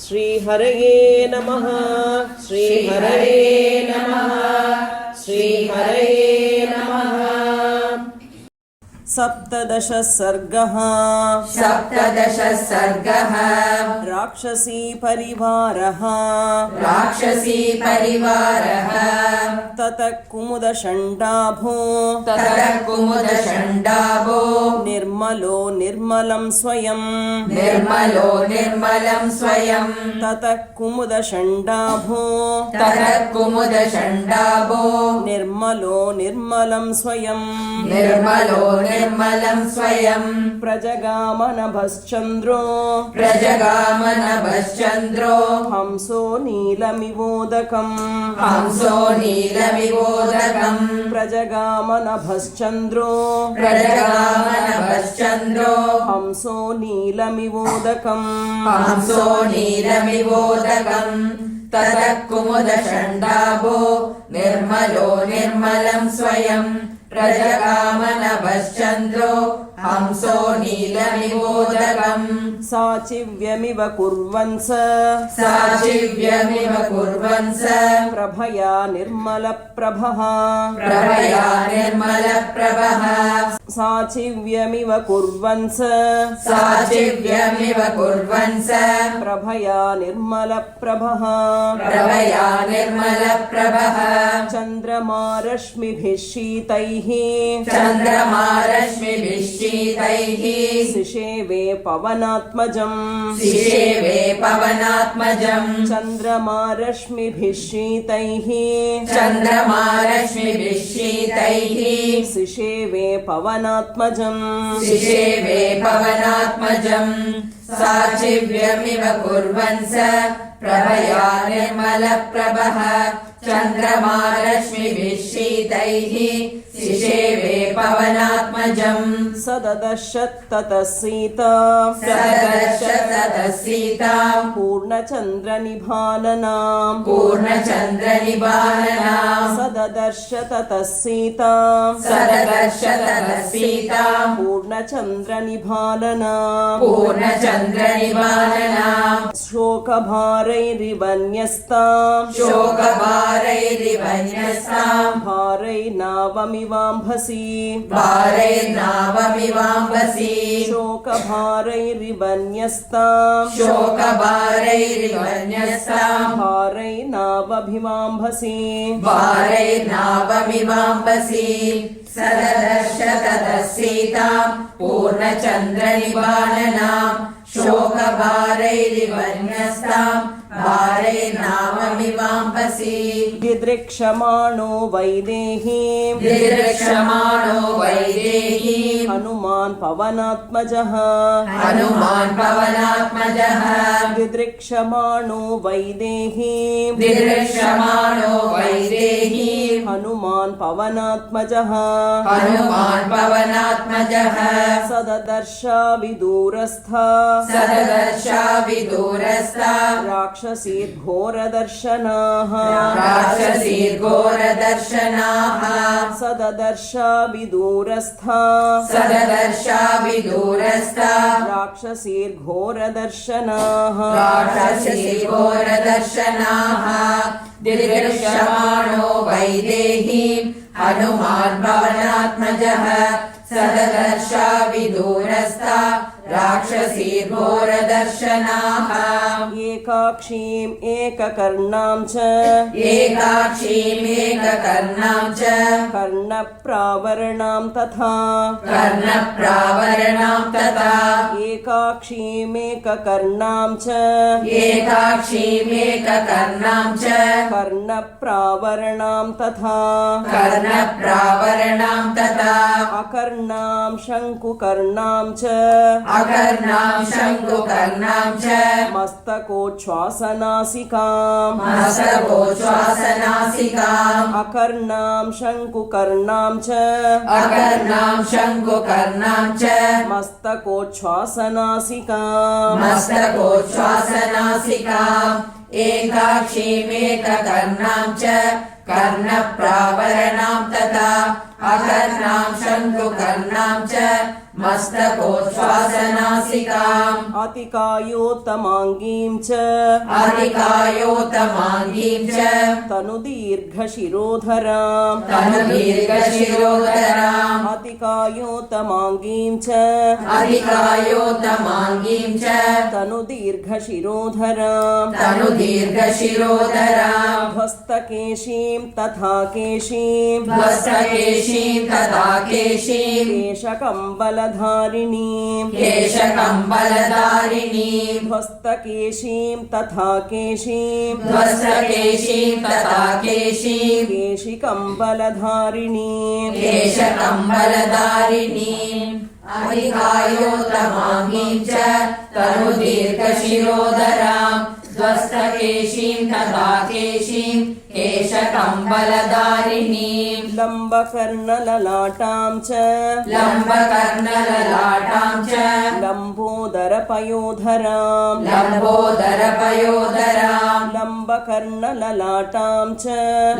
श्रीहरये नमः श्रीहरये नमः श्रीहरये नमः। सप्तदश सर्गः राक्षसी परिवारः ततः कुमुदषण्डाभो निर्मलो निर्मलं स्वयं ततः कुमुदषण्डाभो निर्मलो निर्मलं स्वयं प्रजगामनभश्चन्द्रो हंसो नीलमिवोदकम् प्रजगामनभश्चन्द्रो हंसो नीलमिवोदकम् ततः कुमुदषण्डाभो निर्मलो निर्मलं स्वयं प्रजगामनभश्चन्द्रो हंसो नीलमिवोदकम् साचिव्यमिव कुर्वन्स प्रभया निर्मलप्रभः साचिव्यमिव कुर्वन्स प्रभया निर्मलप्रभः चन्द्रमारश्मिभिः शीतैः सिषेवे पवनात्मजम् चन्द्रमारश्मिभिः शीतैः सिषेवे पवनात्मजम् साचिव्यमिव कुर्वन्स प्रभया निर्मलप्रभः चन्द्रमारश्मिभिः शीतैः सिषेवे पवनात्मजम् सददश ततः सीता पूर्णचन्द्रनिभाननाम् सददर्श ततः सीता पूर्णचन्द्रनिभाननाम् शोकभारैरिवन्यस्ताम् भारैर्नावमिवाम्भसि शोकभारैरिवन्यस्ताम् भारैर्नावमिवाम्भसि सददर्श ततः सीताम् पूर्णचन्द्रनिभाननाम् शोकभारैरिवन्यस्ताम् भारैर्नावमिवाम्भसि दिदृक्षमाणो वैदेहीम् हनुमान् पवनात्मजः दिदृक्षमाणो वैदेहीम् हनुमान् पवनात्मजः सददर्शा विदूरस्था राक्षसीर्घोरदर्शनाः सददर्शा विदूरस्था राक्षसीर्घोरदर्शनाः दिदृक्षमाणो वैदेहीम् हनुमान् पवनात्मजः सददर्शा विदूरस्था राक्षसीर्घोरदर्शनाः एकाक्षीम् एककर्णां च कर्णप्रावरणां तथा एकाक्षीमेककर्णां च कर्णप्रावरणां तथा अकर्णां शङ्कुकर्णां च मस्तकोच्छ्वासनासिकाम् अकर्णां शङ्कुकर्णां च मस्तकोच्छ्वासनासिकाम् एकाक्षीमेककर्णां च कर्णप्रावरणां तथा अकर्णां शङ्कुकर्णां च मस्तकोच्छ्वासनासिकाम् अतिकायोत्तमाङ्गीं च अधिकायोत्तमाङ्गीम् च तनुदीर्घशिरोधराम् तनुदीर्घशिरोधराम् अतिकायोत्तमाङ्गीं च अधिकायोत्तमाङ्गीम् च तनुदीर्घशिरोधराम् तनुदीर्घशिरोधराम् ध्वस्तकेशीं तथा केशीं ध्वस्तकेशीम् तथा केशीम् केशकम्बलधारिणीं केशकम्बलधारिणीम् ध्वस्तकेशीं तथा केशीं ध्वस्तकेशीम् तथा केशीम् केशिकम्बलधारिणीं केशकम्बलधारिणीम् अधिकायोत्तमाङ्गीम् च तनुदीर्घशिरोधराम् ध्वस्तकेशीम् तथा केशीम् केशकम्बलधारिणीम् लम्बकर्णललाटां च लम्बकर्णललाटाम् च लम्बोदरपयोधरां लम्बोदरपयोधराम् लम्बकर्णललाटां च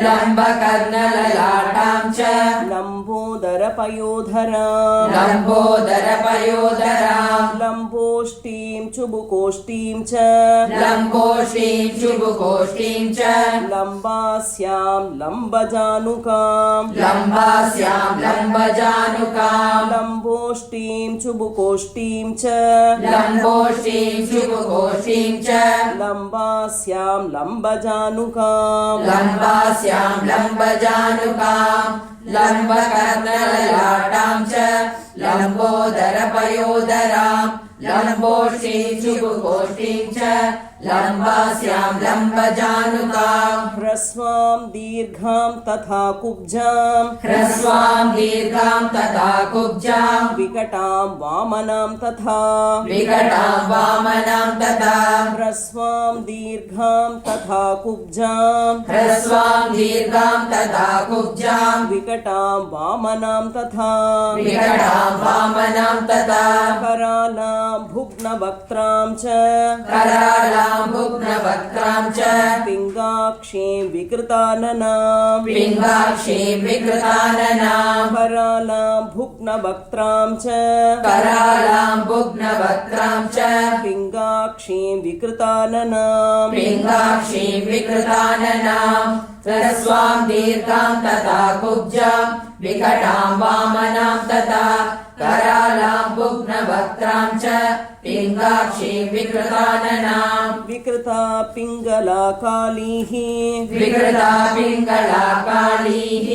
लम्बकर्णललाटाम् च लम्बोदरपयोधरां लम्बोदरपयोधराम् लम्बोष्टीं चुबुकोष्टीं च लम्बोष्टीम् चुबुकोष्टीम् च लम्बास्यां लम्बजानुकां लम्बास्याम् लम्बजानुकाम् लम्बोष्टीं चुबुकोष्टीं च लम्बोष्टीम् चुबुकोष्टीम् च लम्बास्यां लम्बजानुकां लम्बास्याम् लम्बजानुकाम् लम्बकर्णललाटाम् च लम्बोदरपयोधराम् लम्बोष्टीम् चुबुकोष्टीम् च लम्बास्याम् लम्बजानुकाम् ह्रस्वां दीर्घां तथा कुब्जां ह्रस्वाम् दीर्घाम् तथा कुब्जाम् विकटां वामनां तथा विकटाम् वामनाम् तथा ह्रस्वां दीर्घां तथा कुब्जां ह्रस्वाम् दीर्घाम् तथा कुब्जाम् विकटां वामनां तथा विकटाम् वामनाम् तथा करालां भुग्नवक्त्रां च करालाम् भुग्नवक्त्राम् च पिङ्गाक्षीं विकृताननां पिङ्गाक्षीम् विकृताननाम् करालां भुग्नवक्त्रां च करालाम् भुग्नवक्त्राम् च पिङ्गाक्षीं विकृताननां पिङ्गाक्षीम् विकृताननाम् ह्रस्वाम् दीर्घाम् तथा कुब्जाम् विकटाम् वामनाम् तथा करालाम् भुग्नवक्त्राम् च पिङ्गाक्षीम् विकृताननाम् विकृता पिङ्गला कालीः विकृता पिङ्गला कालीः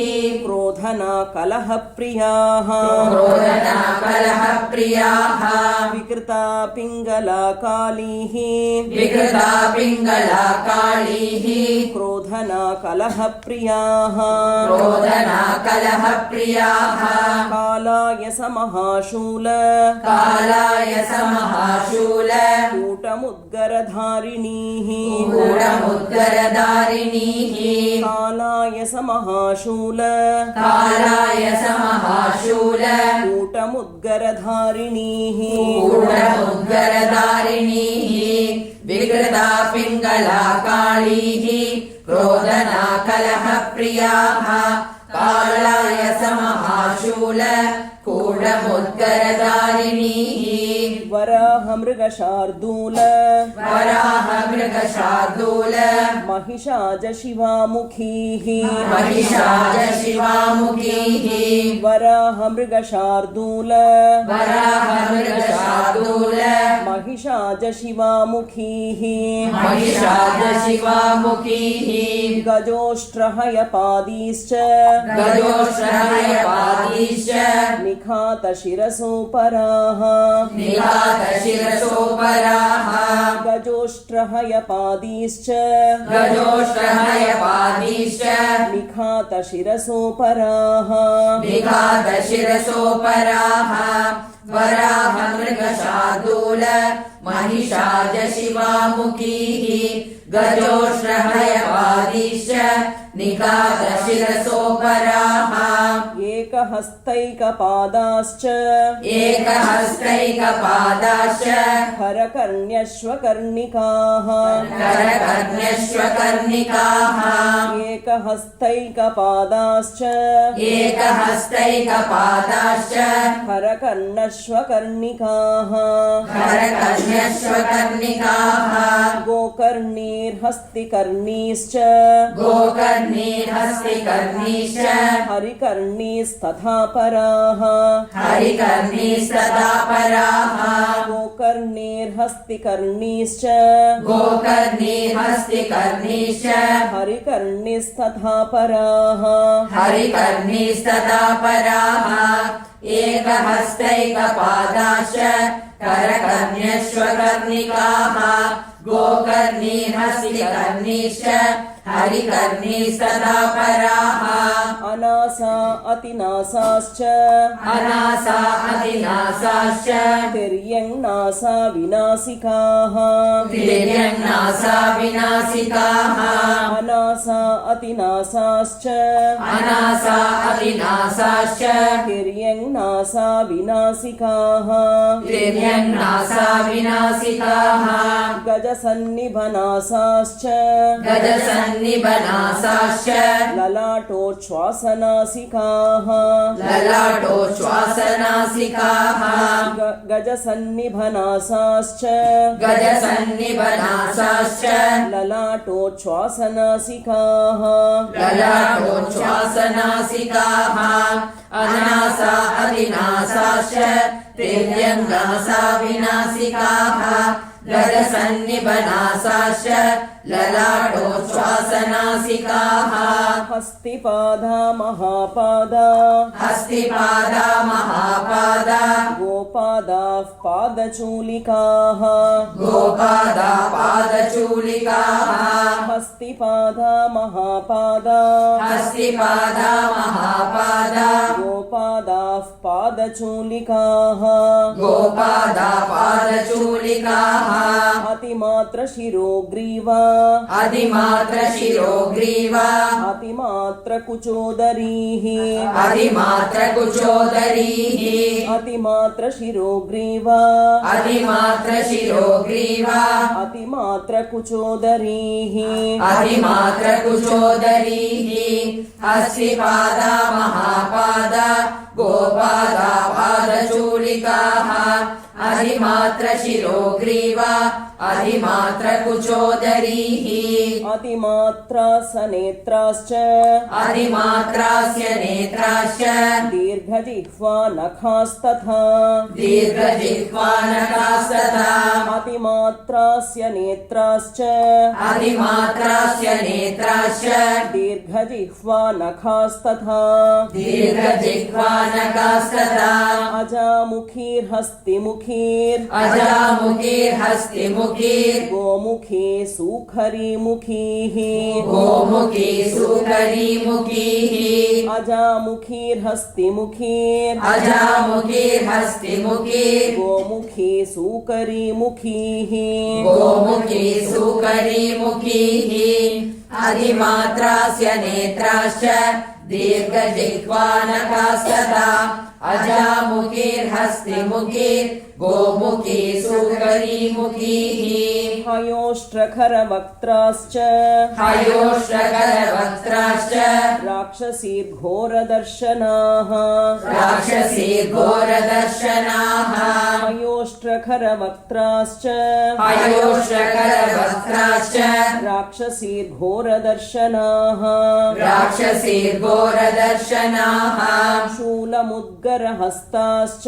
क्रोधना कलहप्रियाः क्रोधना कलहप्रियाः विकृता पिङ्गला कालीः विकृता पिङ्गला कालीः क्रोधना कलहप्रियाः क्रोधना कलहप्रियाः कालाय समहाशूल कालाय समहाशूल कूटमुद्गरधारिणीः कूटमुद्गरधारिणीः कालाय समहाशूल कालाय समहाशूल कूटमुद्गरधारिणीः कूटमुद्गरधारिणीः विकृता पिङ्गला कालीः क्रोधना कलहप्रियाः कालाय समहाशूल कूटमुद्गरधारिणीः वराहमृगशार्दूल वराहमृगशार्दूल महिषाजशिवामुखीः महिषाजशिवामुखीः वराहमृगशार्दूल वराहमृगशार्दूल महिषाजशिवामुखीः महिषाजशिवामुखीः गजोष्ट्रहयपादीश्च गजोष्ट्रहयपादीश्च निखातशिरसोपराः निखातशिरसोपराः गजोष्ट्रहयपादीश्च गजोष्ट्रहयपादीश्च निखातशिरसोपराः निखातशिरसोपराः वराहमृगशार्दूल महिषाजशिवामुखीः गजोष्ट्रहयपादीश्च निखातशिरसोपराः एकः एकहस्तैकपादाश्च एकहस्तैकपादाश्च करकर्ण्यश्वकर्णिकाः करकर्ण्यश्वकर्णिकाः एकहस्तैकपादाश्च एकहस्तैकपादाश्च करकर्णश्वकर्णिकाः करकर्ण्यश्वकर्णिकाः गोकर्णीर्हस्तिकर्णीश्च गोकर्णीर्हस्तिकर्णीश्च हरिकर्णीस्तथा पराः हरिकर्णीस्तथा पराः गोकर्णीर्हस्तिकर्णीश्च गोकर्णीर्हस्तिकर्णीश्च हरिकर्णीस्तथा पराः हरिकर्णीस्तथा पराः एकहस्तैकपादाश्च करकर्ण्यश्वकर्णिकाः गोकर्णीर्हस्तिकर्णीश्च हरिकर्णीस्तथा पराः अनासा अतिनासाश्च अनासा अतिनासाश्च तिर्यङ्नासा विनासिकाः तिर्यङ्नासा विनासिकाः अनासा अतिनासाश्च अनासा अतिनासाश्च तिर्यङ्नासा विनासिकाः तिर्यङ्नासा विनासिकाः गजसन्निभनासाश्च गजसन्निभनासाश्च ललाटोच्छ्वासनासिकाः ललाटोच्छ्वासनासिकाः गजसन्निभनासाश्च गजसन्निभनासाश्च ललाटोच्छ्वासनासिकाः ललाटोच्छ्वासनासिकाः अनासा अतिनासाश्च तिर्यङ्नासा विनासिकाः गजसन्निभनासाश्च ललाटोच्छ्वासनासिकाः हस्तिपादा महापादा हस्तिपादा महापादा गोपादाः पादचूलिकाः गोपादा पादचूलिकाः हस्तिपादा महापादा हस्तिपादा महापादा गोपादाः पादचूलिकाः गोपादा पादचूलिकाः अतिमात्रशिरोग्रीवा अधिमात्रशिरोग्रीवा अतिमात्रकुचोदरीः अधिमात्रकुचोदरीः अतिमात्रशिरोग्रीवा अधिमात्रशिरोग्रीवा अतिमात्रकुचोदरीः अधिमात्रकुचोदरीः हस्तिपादा महापादा गोपादा पादचूलिकाः अधिमात्रशिरोग्रीवा अधिमात्रकुचोदरीः अतिमात्रासनेत्राश्च अधिमात्रास्य नेत्राश्च दीर्घजिह्वा नखास्तथा दीर्घजिह्वानकास्तथा अतिमात्रास्य नेत्राश्च अधिमात्रास्य नेत्राश्च दीर्घजिह्वा नखास्तथा दीर्घजिह्वानकास्तथा अजामुखीर्हस्तिमुखीर् अजामुखीर्हस्तिमुखीर् गोमुखे सुखरीमुखीः गोमुखी सुकरीमुखीः अजामुखीर्हस्तिमुखीर् अजामुखीर्हस्तिमुखीर् गोमुखे सुकरीमुखीः गोमुखी सुकरीमुखीः अधिमात्रास्य नेत्राश्च दीर्घजिह्वानकास्तथा अजामुखीर्हस्तिमुखीर् गोमुखी सुकरीमुखीः हयोष्ट्रखरवक्त्राश्च हयोष्ट्रकरवक्त्राश्च राक्षसीर्घोरदर्शनाः राक्षसीर्घोरदर्शनाः हयोष्ट्रखरवक्त्राश्च हयोष्ट्रकरवक्त्राश्च राक्षसीर्घोरदर्शनाः राक्षसीर्घोरदर्शनाः शूलमुद्गरहस्ताश्च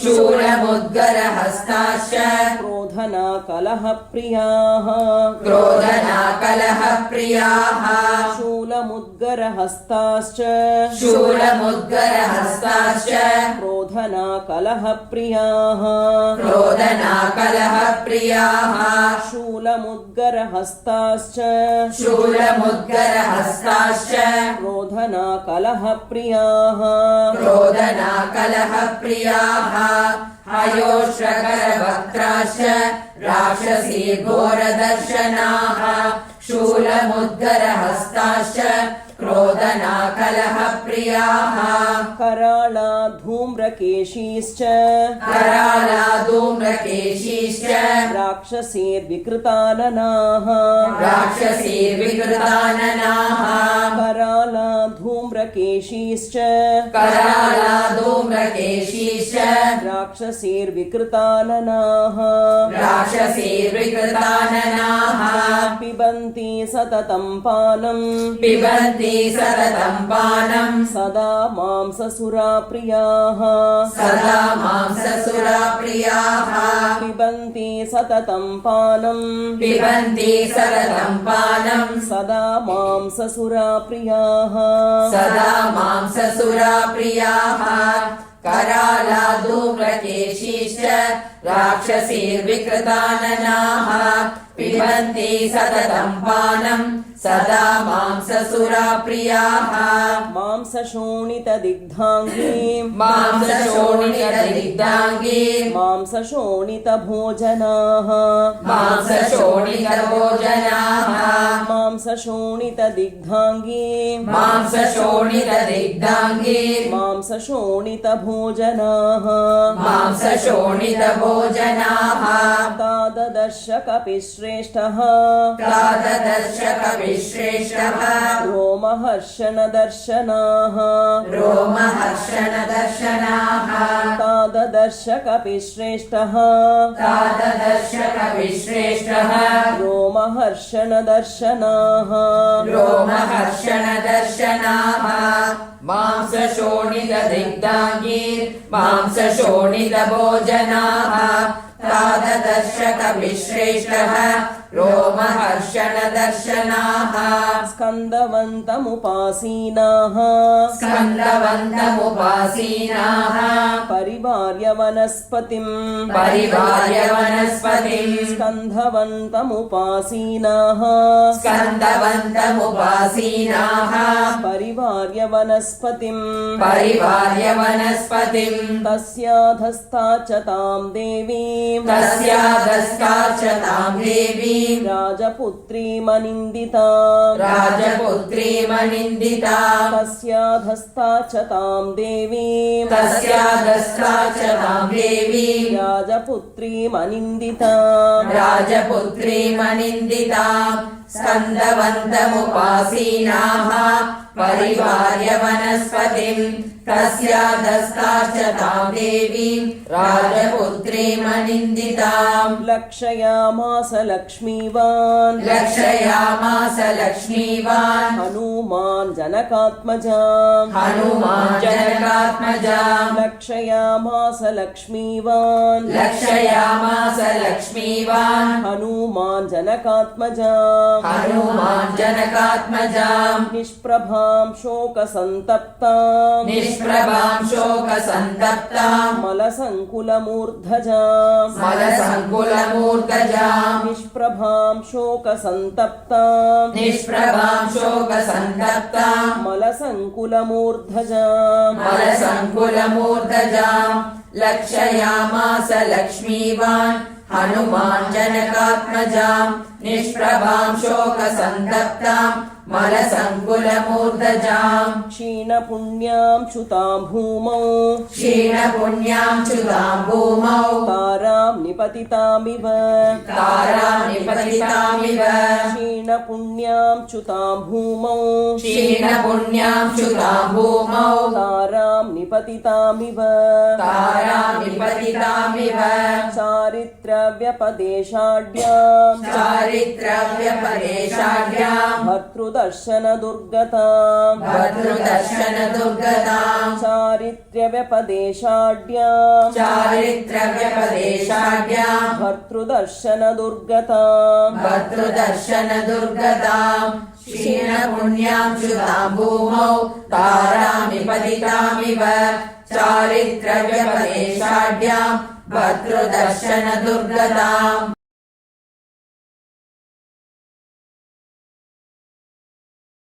शूलमुद्गरहस्ताश्च क्रोधनाकलहप्रियाः क्रोधनाकलहप्रियाः शूलमुद्गरहस्ताश्च शूलमुद्गरहस्ताश्च क्रोधनाकलहप्रियाः क्रोधनाकलहप्रियाः शूलमुद्गरहस्ताश्च शूलमुद्गरहस्ताश्च क्रोधनाकलहप्रियाः क्रोधनाकलहप्रियाः हयोष्ट्रकरवक्त्राश्च राक्षसीर्घोरदर्शनाः शूलमुद्गरहस्ताश्च क्रोधना कलहप्रियाः कराळा धूम्रकेशीश्च कराला धूम्रकेशीश्च राक्षसीर्विकृताननाः राक्षसीर्विकृताननाः कराला धूम्रकेशीश्च कराला धूम्रकेशीश्च राक्षसीर्विकृताननाः राक्षसीर्विकृताननाः पिबन्ति सततं पानम् पिबन्ति सततं पानम् सदा मांससुराप्रियाः सदा मांससुराप्रियाः पिबन्ति सततं पानम् पिबन्ति सततं पानम् सदा मांससुराप्रियाः सदा मांससुराप्रियाः कराला धूम्रकेशीश्च राक्षसीर्विकृताननाः पिबन्ति सततं पानम् सदा मांससुराप्रियाः मांसशोणितदिग्धाङ्गी मांसशोणितदिग्धाङ्गी मांसशोणितभोजनाः मांसशोणितभोजनाः मांसशोणितदिग्धाङ्गी मांसशोणितदिग्धाङ्गी मांसशोणितभोजनाः मांसशोणितभोजनाः ताददर्श कपिश्रेष्ठः ताददर्शकविश्रेष्ठः रोमहर्षणदर्शनाः रोमहर्षणदर्शनाः ताददर्श कपिश्रेष्ठः ताददर्शकविश्रेष्ठः रोमहर्षणदर्शनाः रोमहर्षणदर्शनाः मांसशोणितदिग्धाङ्गी मांसशोणितभोजनाः ताददर्शकविश्रेष्ठः रोमहर्षणदर्शनाः स्कन्दवन्तमुपासीनाः स्कन्दवन्तमुपासीनाः परिवार्य वनस्पतिम् परिवार्य वनस्पतिम् स्कन्धवन्तमुपासीनाः स्कन्दवन्तमुपासीनाः परिवार्य वनस्पतिम् परिवार्य वनस्पतिम् तस्याधस्ता च तां देवीम् तस्याधस्ता च तां देवीम् राजपुत्रीमनिन्दिताम् राजपुत्रीमनिन्दिताम् तस्याधस्ता च तां देवीम् तस्याधस्ता च तां देवीम् राजपुत्रीमनिन्दिताम् राजपुत्रीमनिन्दिताम् स्कन्दवन्तमुपासीनाः परिवार्य वनस्पतिम् तस्याधस्ता च तां देवीम् राजपुत्रीमनिन्दिताम् लक्षयामास लक्ष्मीवान् लक्षयामास लक्ष्मीवान् हनुमान् जनकात्मजाम् हनुमान् जनकात्मजाम् लक्षयामास लक्ष्मीवान् लक्षयामास लक्ष्मीवान् हनुमान् जनकात्मजाम् हनुमान् जनकात्मजाम् निष्प्रभां शोकसन्तप्ताम् निष्प्रभां शोकसन्तप्ताम् मलसङ्कुलमूर्धजाम् मलसङ्कुलमूर्धजाम् निष्प्रभां शोकसन्तप्ताम् निष्प्रभां शोकसन्तप्ताम् मलसङ्कुलमूर्धजाम् मलसङ्कुलमूर्धजाम् लक्षयामास लक्ष्मीवान् हनुमान् जनकात्मजाम् निष्प्रभां शोकसन्तप्ताम् मलसङ्कुलमूर्धजाम् क्षीणपुण्यां च्युतां भूमौ क्षीणपुण्यां च्युतां भूमौ तारां निपतितामिव तारां निपतितामिव क्षीणपुण्यां च्युतां भूमौ क्षीणपुण्यां च्युतां भूमौ तारां निपतितामिव तारां निपतितामिव चारित्रव्यपदेशाढ्यां चारित्रव्यपदेशाढ्यां भर्तृदर्शनदुर्गतां भर्तृदर्शनदुर्गतां चारित्र्यव्यपदेशाढ्यां चारित्रव्यपदेशाढ्यां भर्तृदर्शनदुर्गतां भर्तृदर्शनदुर्गतां क्षीणपुण्यां च्युतां भूमौ तारां निपतितामिव चारित्रव्यपदेशाढ्यां भर्तृदर्शनदुर्गतां